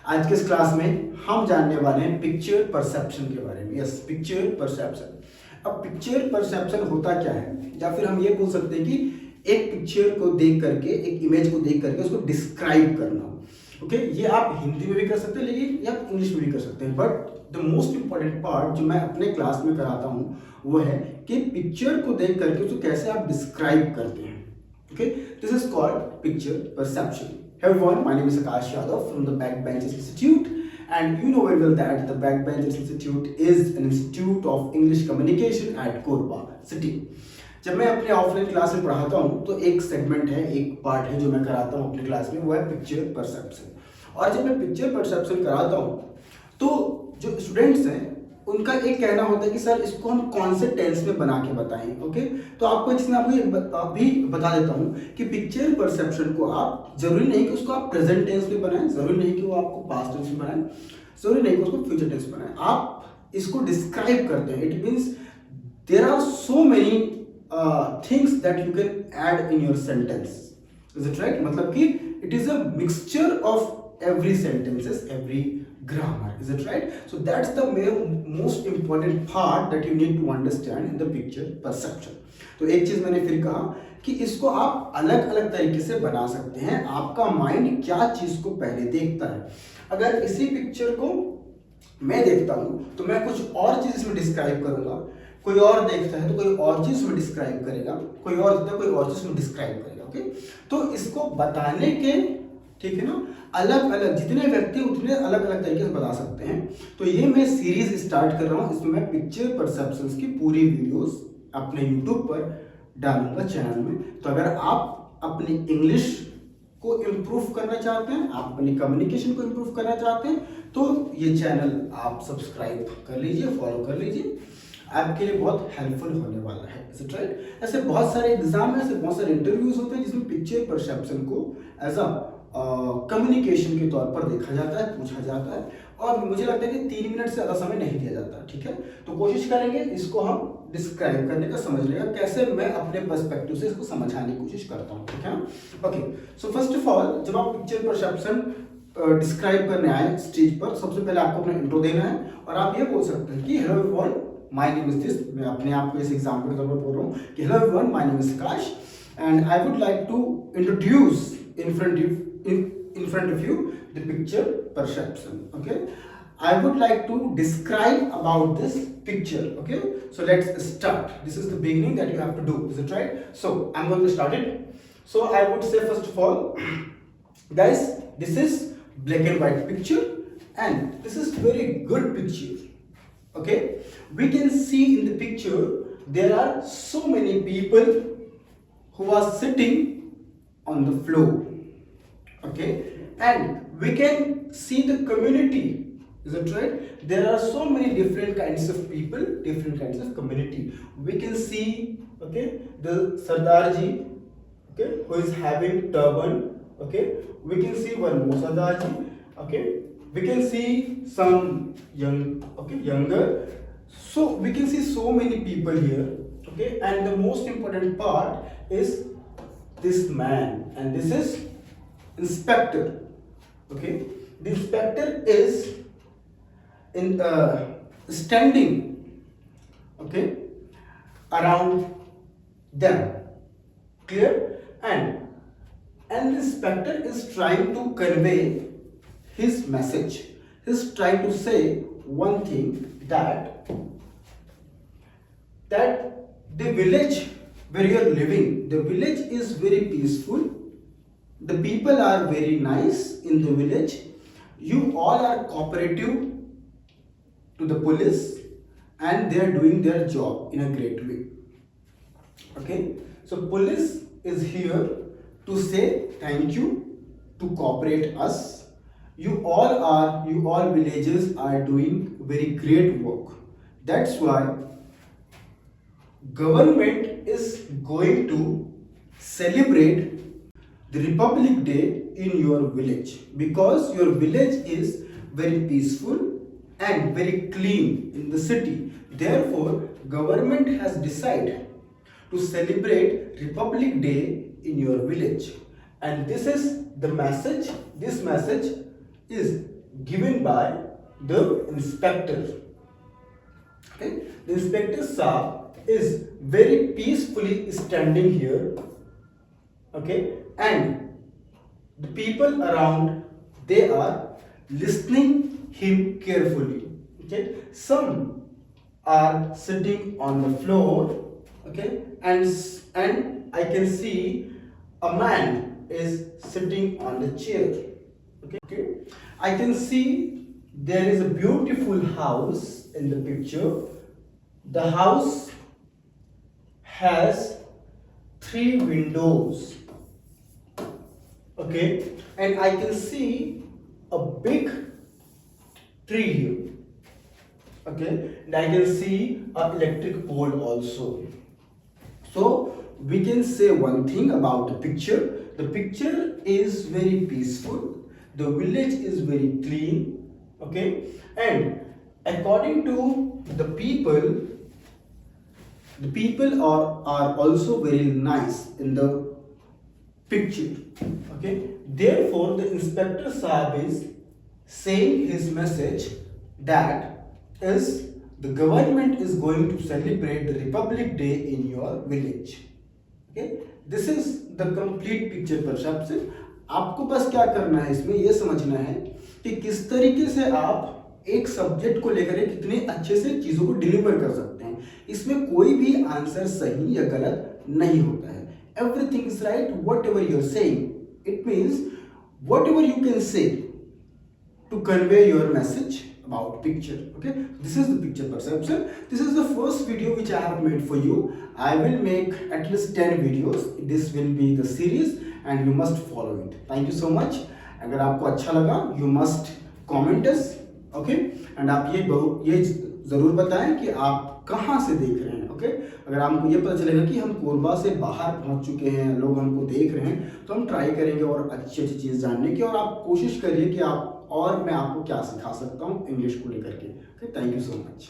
आज के इस क्लास में हम जानने वाले हैं पिक्चर परसेप्शन के बारे में। Yes, picture perception. अब पिक्चर परसेप्शन होता क्या है, या फिर हम ये बोल सकते हैं कि एक पिक्चर को देख करके, एक इमेज को देख करके उसको डिस्क्राइब करना। ओके, ये आप हिंदी में भी कर सकते हैं, लेकिन या इंग्लिश में भी कर सकते हैं। But the most important part जो मैं अपने क्लास में कराता हूँ वो है कि पिक्चर को देख करके उसको कैसे आप डिस्क्राइब करते हैं। Okay, this is called picture perception. Hey everyone, my name is Akash Yadav from the Backbenchers Institute, and you know very well that the Backbenchers Institute is an institute of English communication at Korba City. जब मैं अपने offline class में पढ़ाता हूँ तो एक segment है, एक पार्ट है जो मैं कराता हूँ अपने क्लास में, वो है पिक्चर परसेप्शन। और जब मैं पिक्चर परसेप्शन कराता हूँ तो जो स्टूडेंट्स हैं उनका एक कहना होता है कि सर इसको हम कौन से टेंस में बना के बताएं। ओके, तो आपको इसमें अभी बता देता हूं कि पिक्चर परसेप्शन को आप जरूरी नहीं कि उसको आप प्रेजेंट टेंस में बनाएं, जरूरी नहीं कि वो आपको पास्ट टेंस में बनाएं, जरूरी नहीं कि उसको फ्यूचर टेंस में बनाएं। आप इसको डिस्क्राइब करते हैं। It means there are so many things that you can add in your sentence. Is it right? मतलब कि it is a mixture of every sentences, every grammar. Is it right? So that's the most important part that you need to understand in the picture perception. तो एक चीज मैंने फिर कहा कि इसको आप अलग अलग तरीके से बना सकते हैं। आपका माइंड क्या चीज को पहले देखता है। अगर इसी पिक्चर को मैं देखता हूं तो मैं कुछ और चीज इसमें डिस्क्राइब करूंगा, कोई और देखता है तो कोई और चीज इसमें डिस्क्राइब करेगा, कोई और देखता है कोई और चीज इसमें डिस्क्राइब करेगा। ओके, तो इसको बताने के, ठीक है ना, अलग अलग जितने व्यक्ति उतने अलग अलग तरीके से बता सकते हैं। तो ये मैं सीरीज स्टार्ट कर रहा हूँ, इसमें मैं पिक्चर परसेप्शंस की पूरी वीडियोस अपने यूट्यूब पर डालूंगा चैनल में। तो अगर आप अपनी इंग्लिश को इम्प्रूव करना चाहते हैं, आप अपनी कम्युनिकेशन को इम्प्रूव करना चाहते हैं, तो ये चैनल आप सब्सक्राइब कर लीजिए, फॉलो कर लीजिए, आपके लिए बहुत हेल्पफुल होने वाला है। Is it right? ऐसे बहुत सारे एग्जाम में, ऐसे बहुत सारे इंटरव्यूज होते हैं जिसमें पिक्चर परसेप्शन को एज अ कम्युनिकेशन के तौर पर देखा जाता है, पूछा जाता है, और मुझे लगता है कि 3 मिनट से ज़्यादा समय नहीं दिया जाता। ठीक है, तो कोशिश करेंगे इसको हम डिस्क्राइब करने का, समझने का, कैसे मैं अपने पर्सपेक्टिव से इसको समझाने की कोशिश करता हूँ। ठीक है, okay. So first of all, जब आप पिक्चर परसेप्शन डिस्क्राइब करने आए स्टेज पर, सबसे पहले आपको अपना इंट्रो देना है और आप ये बोल सकते हैं कि hello everyone, my name is this. मैं अपने आप को इस एग्जाम्पल के तौर पर बोल रहा हूँ कि hello everyone, my name is Akash and I would like to introduce in front of you the picture perception. Okay, I would like to describe about this picture. Okay, so let's start. This is the beginning that you have to do. Is it right? So I'm going to start it. So I would say first of all, guys, this is black and white picture and this is very good picture. Okay, we can see in the picture there are so many people who are sitting on the floor. Okay, and we can see the community. Is it right? There are so many different kinds of people, different kinds of community. We can see, okay, the Sardar ji, okay, who is having turban. Okay, we can see one more Sardar ji. Okay, we can see some young, okay, younger. So we can see so many people here. Okay, and the most important part is this man, and this is inspector. Okay, the inspector is in standing, okay, around them. Clear? And the inspector is trying to convey his message. He's trying to say one thing, that the village where you are living, the village is very peaceful. The people are very nice in the village. You all are cooperative to the police and they are doing their job in a great way. Okay, so police is here to say thank you, to cooperate us. You all villagers are doing very great work. That's why government is going to celebrate the Republic Day in your village, because your village is very peaceful and very clean in the city. Therefore, government has decided to celebrate Republic Day in your village. And this is the message. This message is given by the inspector. Okay, the inspector Saab is very peacefully standing here. Okay, and the people around, they are listening him carefully. Okay, some are sitting on the floor. Okay, and I can see a man is sitting on the chair. Okay, I can see there is a beautiful house in the picture. The house has 3 windows. Okay, and I can see a big tree here. Okay, and I can see an electric pole also. So we can say one thing about the picture. The picture is very peaceful. The village is very clean. Okay, and according to the people are also very nice in the picture. Okay, therefore the inspector Saab is saying his message that is the government is going to celebrate the Republic Day in your village. Okay, this is the complete picture perception. आपको बस क्या करना है, इसमें यह समझना है कि किस तरीके से आप एक सब्जेक्ट को लेकर कितने अच्छे से चीजों को डिलीवर कर सकते हैं। इसमें कोई भी आंसर सही या गलत नहीं होता है। Everything is right, whatever you are saying. It means whatever you can say to convey your message about picture. Okay, this is the picture perception. This is the first video which I have made for you. I will make at least 10 videos. This will be the series and you must follow it. Thank you so much. अगर आपको अच्छा लगा, you must comment us. Okay, and आप ये जरूर बताएं कि आप कहाँ से देख रहे हैं। ओके, अगर आपको ये पता चलेगा कि हम कोरबा से बाहर पहुंच चुके हैं, लोग हमको देख रहे हैं, तो हम ट्राई करेंगे और अच्छी अच्छी चीज़ जानने की। और आप कोशिश करिए कि आप और मैं आपको क्या सिखा सकता हूँ इंग्लिश को लेकर के। Okay, thank you so much.